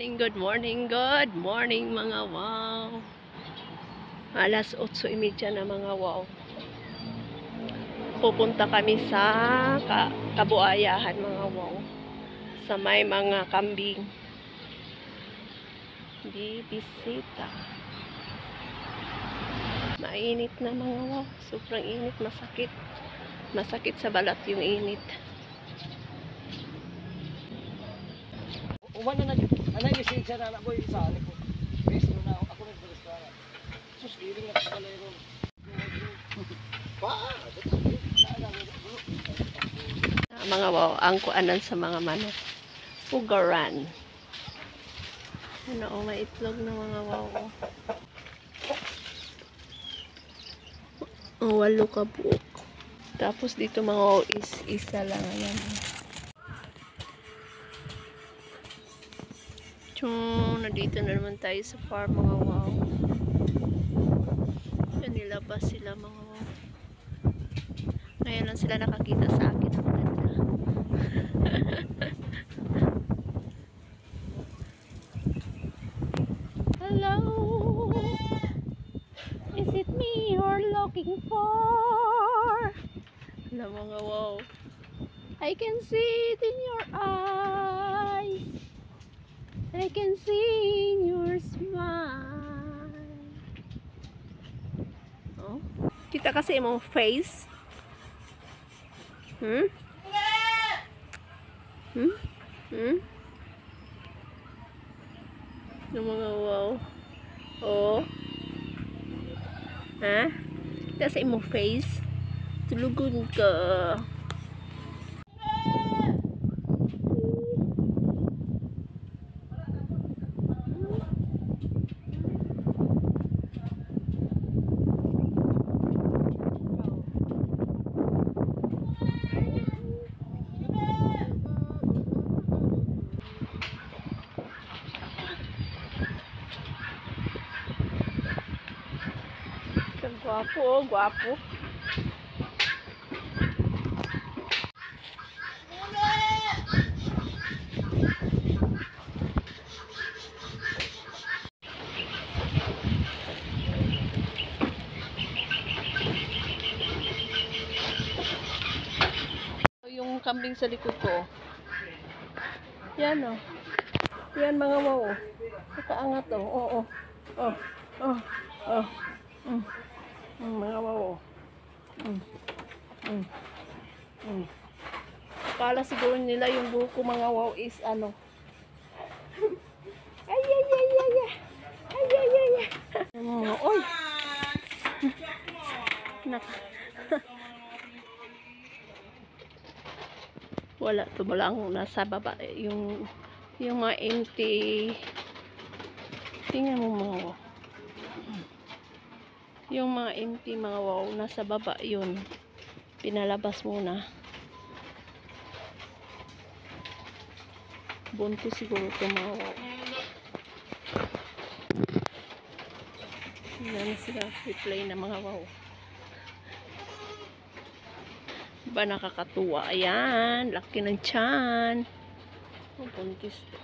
Good morning, good morning mga wow. Alas 8:30 na mga wow. Pupunta kami sa Kabuayahan mga wow. Sa may mga kambing. Bibisita. Mainit na mga wow. Sobrang init, masakit. Masakit sa balat yung init. Umano na anay lisensya na anak boy sa anak ko. Resto na ako nagbalis ka. Sus giling na sa kalero. Mga wow, ang kuanan sa mga manok. Pugaran. Ano, may itlog na mga wow. Walo ka buok. Tapos dito mga wow is isa lang. Ayan. Nandito na naman tayo sa farm mga wow. Yan, nilabas sila mga wow. Ngayon lang sila nakakita sa akin. Ang ganda. Hello, is it me you're looking for? Hello mga wow, I can see it in your eyes, I can see in your smile. Oh, kita kasi imong face. Hmm? Yung mga wow. Oh. Ha? Kita sa imong face. Tulugon ka. Guwapo, oh, guwapo. Yung kambing sa likod ko. Yan oh. Yan mga wow. Nakaangat oh. Oo. Oh. Oh. Oh. Mga wow. Kala siguro nila yung buko mga wow is ano. Ay ay ay ay ay. Ay ay ay ay. Oy. Wala to lang nasa baba yung mga empty. Tingnan mo mga wow. Yung mga empty mga wow nasa baba yun. Pinalabas muna. Buntis siguro ito mga wow. Yan sila replay na mga wow. Ba nakakatuwa. Ayan, laki ng tiyan. Oh, buntis to.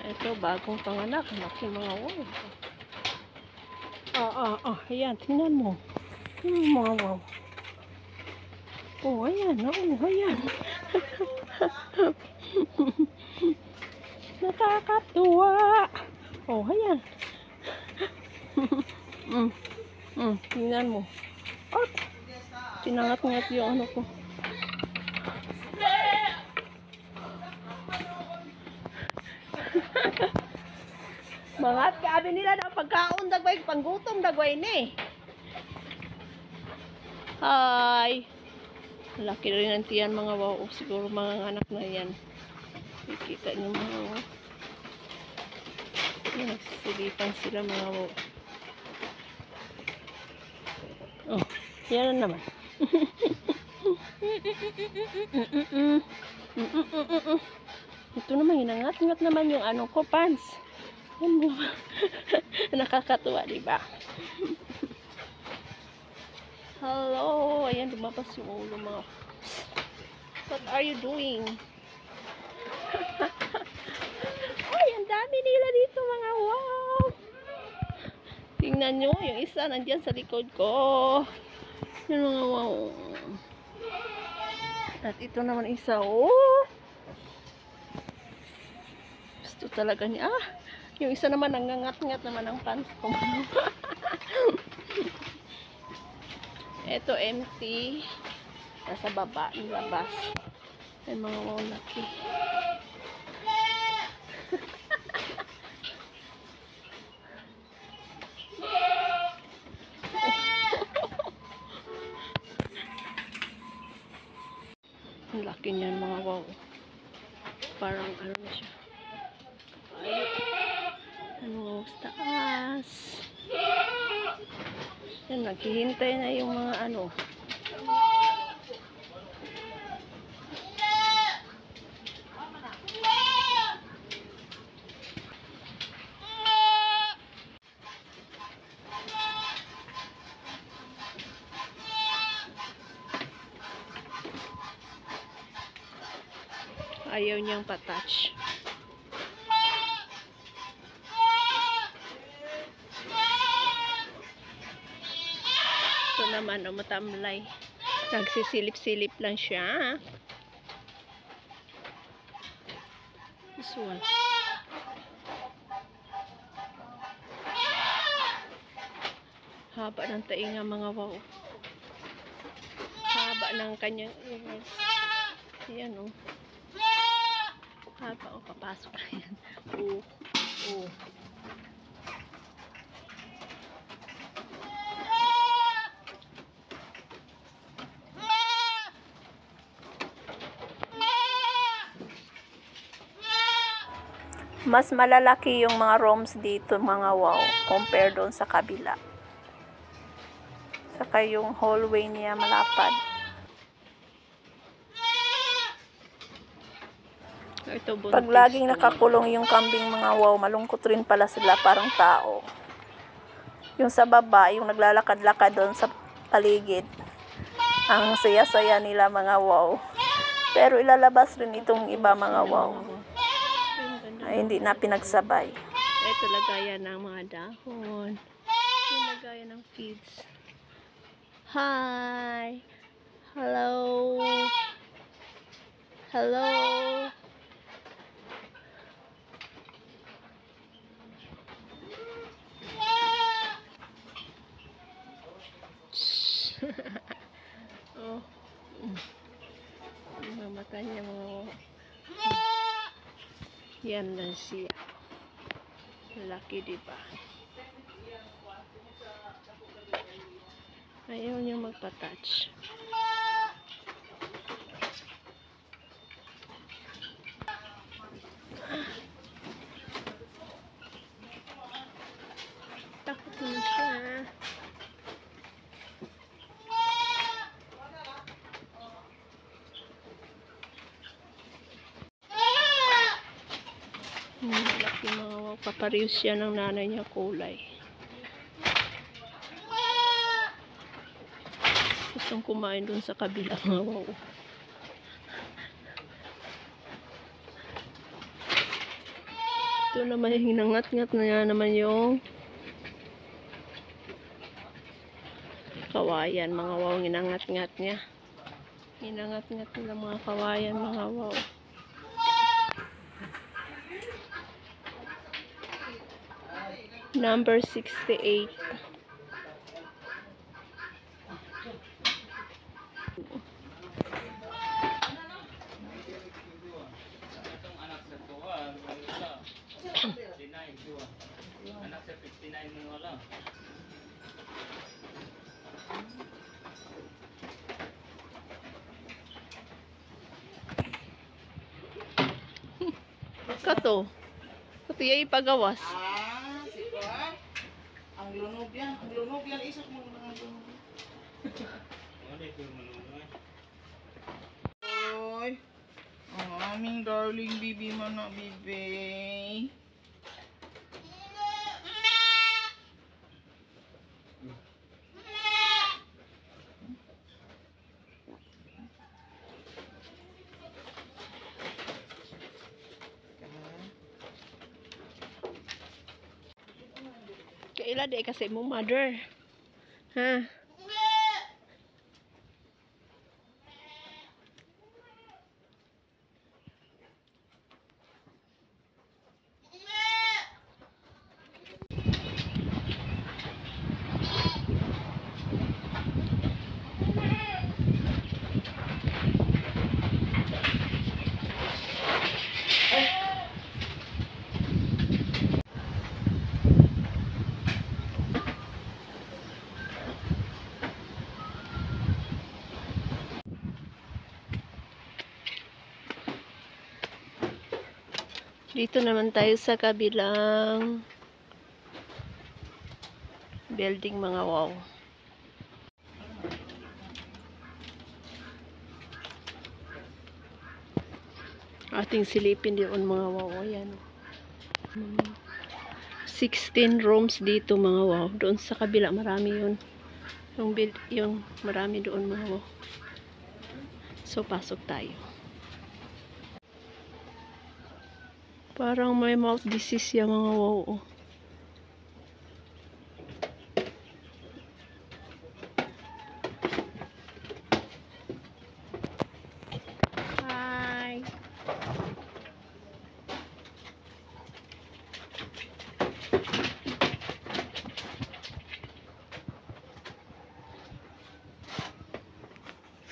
Ito, bagong panganak. Laki mga wow. Ayan, tingnan mo. Mga wow. Oh, ayan. Oh, ayan. Nakakatuwa. Oh, ayan. Tingnan mo. Oh, tinangat-ngat yung ano ko. Mangat kaabi nila na pagkaon dagway panggutom dagway ni. Hi. Laki rin ang tiyan mga wow. Siguro mga anak na yan. Kikita niyo mga wow. Silipan sila mga wow. Oh, yan na naman. Ito naman, hinangat-ngat naman yung ano ko, pants. Ano? Nakakatuwa, diba? Hello, ayan, lumabas yung ulo mga. What are you doing? dami nila dito mga wow. Tingnan nyo, yung isa nandyan sa likod ko. Yan mga wow. At ito naman isa, oh. Gusto talaga niya. Ah, yung isa naman nangangat-ngat naman ang pants ko. Ito empty. Nasa baba, nilabas. Ay mga wow laki. Ang laki niyan mga wow. Parang ano na siya. Ano wow sa taas. Yan, naghihintay na yung mga ano. Ayaw niyang patouch. Ito naman, matamlay. Nagsisilip-silip lang siya. This one. Haba ng tainga mga wow. Haba ng kanyang ears. Ayan o. Haba o, papasok na yan. Oo. Oo. Mas malalaki yung mga rooms dito mga wow compare doon sa kabila. Saka yung hallway niya malapad. Pag laging nakakulong yung kambing mga wow, malungkot rin pala sila, parang tao. Yung sa baba, yung naglalakad-lakad doon sa paligid, ang saya-saya nila mga wow. Pero ilalabas rin itong iba mga wow. Ay, hindi na pinagsabay. Ito lagayan ng mga dahon. Yung lagayan ng feeds. Hi! Hello! Hello! Oh. Ang mata niya mga yan lang siya. Laki diba? Ayaw niya magpa-touch. Takot na siya. Laki mga wow. Paparius siya ng nanay niya kulay. Gustong kumain dun sa kabila mga wow. Ito naman yung hinangat-ngat na yan naman yung kawayan mga wow. Hinangat-ngat niya. Hinangat-ngat nila mga kawayan mga wow. Number 68. Anak sa 59 mo wala. Kato. Kato yung ipagawas. Siko ah. Ang lunog yan. Ang lunog yan. Isak mo lang ang lunog. Oy. Ang aming darling bibi man na bibi. ila di kasi mo mother. Ha? Dito naman tayo sa kabilang building, mga wow. Ating silipin doon, mga wow. Ayan. 16 rooms dito, mga wow. Doon sa kabila marami yun. Yung marami doon, mga wow. So pasok tayo. Parang may mouth disease yung mga wow. Oh. Hi.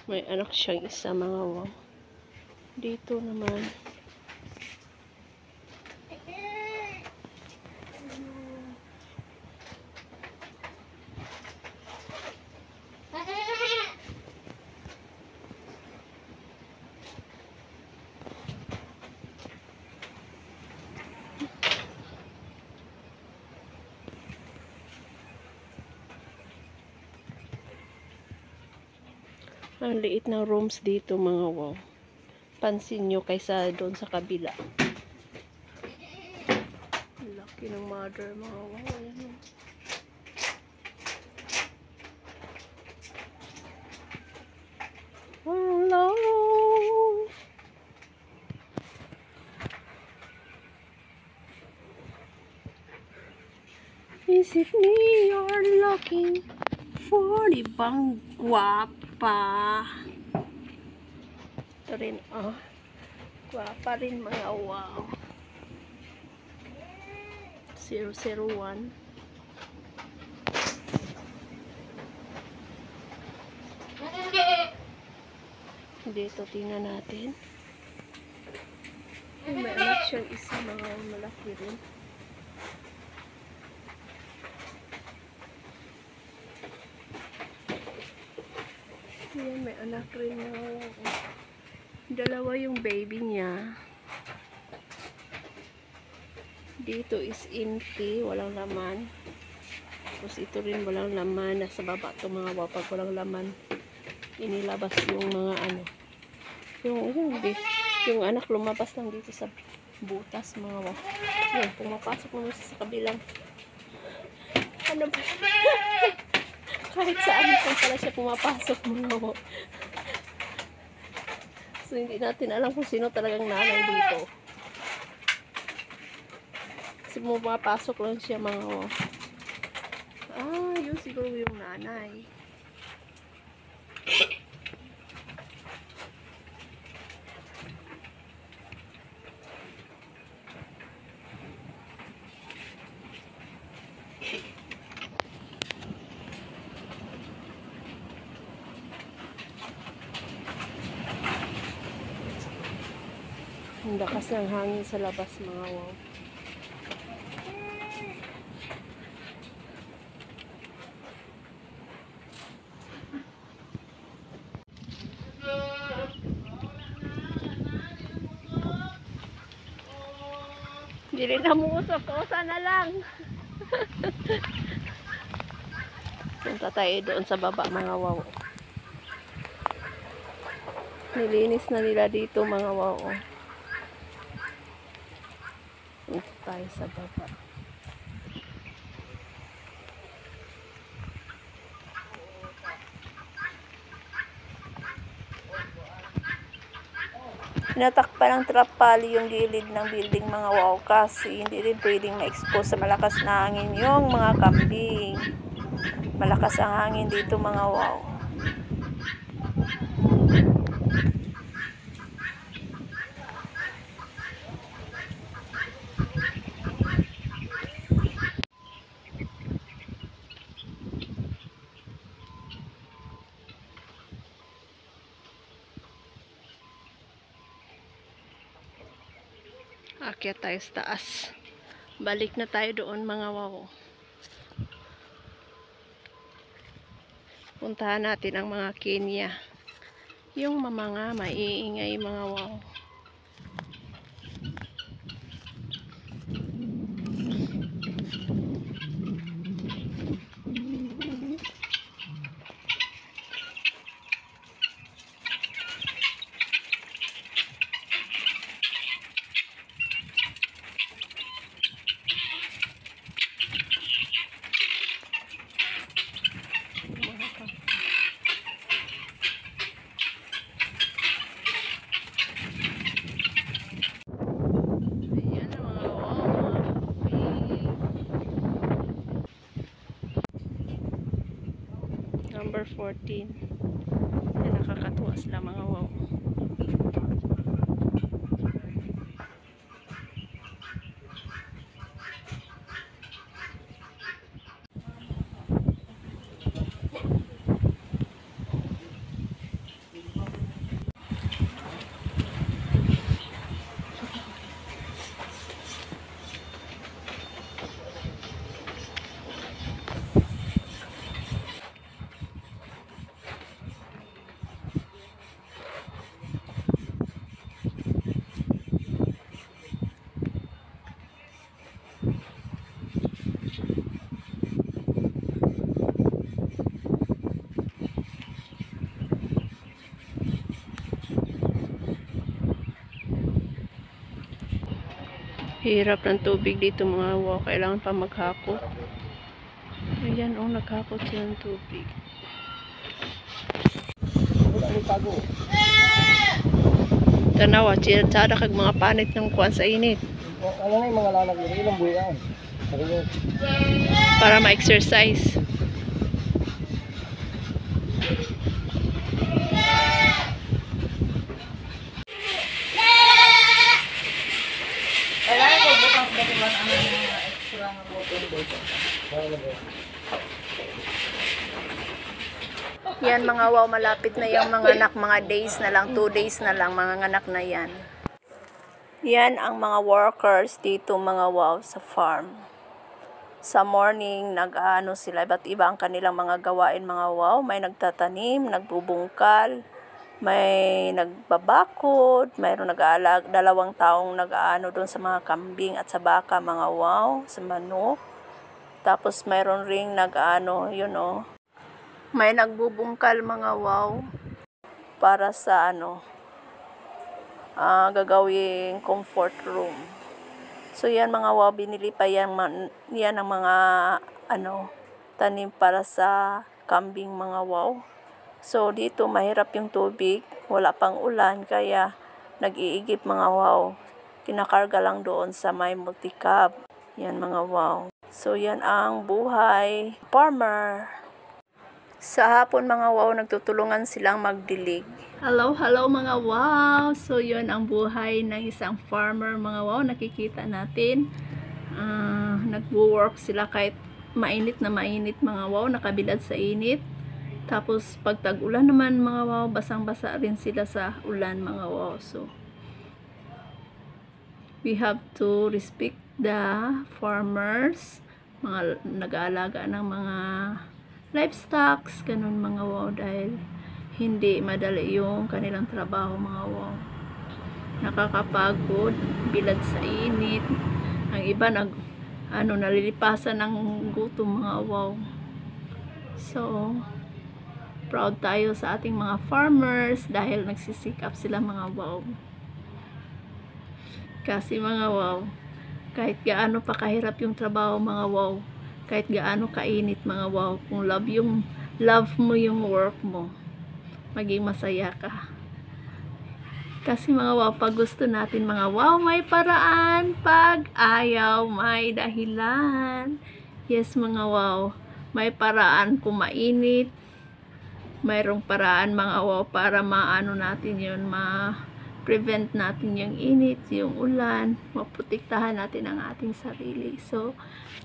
May anak siyang isa, mga wow. Dito naman. Ang liit ng rooms dito, mga wow. Pansin nyo kaysa doon sa kabila. Laki ng mother, mga wow. Ayan. Hello. Is it me you're looking for? Di bang guwapa? Ito rin, oh. Guwapa rin, mga wow. 001. Dito, tingnan natin. May anak siyang isa, mga malaki rin. Yan, may anak rin, mga wow. Dalawa yung baby niya. Dito is empty, walang laman. Tapos ito rin walang laman. Nasa baba ito, mga wow. Pag walang laman, inilabas yung mga ano. Yung anak lumabas lang dito sa butas, mga wow. Yan, pumapasok mo sa kabilang. Ano ba? Kahit saan kung pala siya pumapasok, mga wow. So, hindi natin alam kung sino talagang nanay dito. Kasi pumapasok lang siya, mga wow. Ah, yun siguro yung nanay. Ang lakas ng hangin sa labas, mga wow. Dili na mo usap, kausa na lang. Punta tayo doon sa baba, mga wow. Nilinis na nila dito, mga wow. Punta tayo sa baba. Tinatakpan ng trapal yung gilid ng building mga wow kasi hindi rin pwedeng ma-expose sa malakas na hangin yung mga kambing. Malakas ang hangin dito mga wow. Akyat tayo sa taas. Balik na tayo doon mga wow. Puntahan natin ang mga Kenya. Yung mga maiingay mga wow. Number 14. Yan, nakakatuwa sila mga wow. Hirap ng tubig dito mga wow. Kailangan pa maghakot. Ayan o, naghakot siya ng tubig. Tanawa, tsada kag mga panit ng kuwan sa init. Ano na yung mga lalag nila? Ilang buhay yan? Para ma-exercise. Kailangan ko butang batuan ang mga extra nga butong dito. Yan mga wow, malapit na yung mga anak, mga days na lang, 2 days na lang, mga anak na yan. Yan ang mga workers dito mga wow sa farm. Sa morning, nag-ano sila, iba't iba ang kanilang mga gawain mga wow. May nagtatanim, nagbubungkal, may nagbabakod, mayroong nag-aalag, 2 taong nag-ano doon sa mga kambing at sa baka mga wow, sa manok. Tapos mayroon ring nag-ano, yun o. May nagbubungkal mga wow para sa ano, gagawing comfort room. So yan mga wow, binili pa yan, yan ang mga ano, tanim para sa kambing mga wow. So dito mahirap yung tubig, wala pang ulan kaya nag-iigip mga wow. Kinakarga lang doon sa may multi-cab. Yan mga wow. So yan ang buhay farmer. Sa hapon mga wow, nagtutulungan silang magdilig. Hello mga wow! So yun ang buhay ng isang farmer mga wow. Nakikita natin. Nagwo-work sila kahit mainit na mainit mga wow. Nakabilad sa init. Tapos pag tag-ulan naman mga wow, basang-basa rin sila sa ulan mga wow. So we have to respect the farmers. Mga nag-aalaga ng mga livestock, ganun mga wow, dahil hindi madali yung kanilang trabaho mga wow. Nakakapagod, bilad sa init. Ang iba nalilipasan ng gutom mga wow. So proud tayo sa ating mga farmers dahil nagsisikap sila mga wow. Kasi mga wow, kahit gaano pa kahirap yung trabaho mga wow, kahit gaano kainit mga wow, kung love mo yung work mo, maging masaya ka. Kasi mga wow, pag gusto natin mga wow, may paraan. Pag ayaw, may dahilan. Yes mga wow, may paraan kung mainit. Mayroong paraan mga wow para maano natin yun, ma-prevent natin yung init, yung ulan, maprotektahan natin ang ating sarili. So,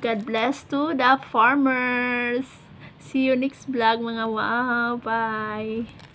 God bless to the farmers. See you next vlog mga wow. Bye.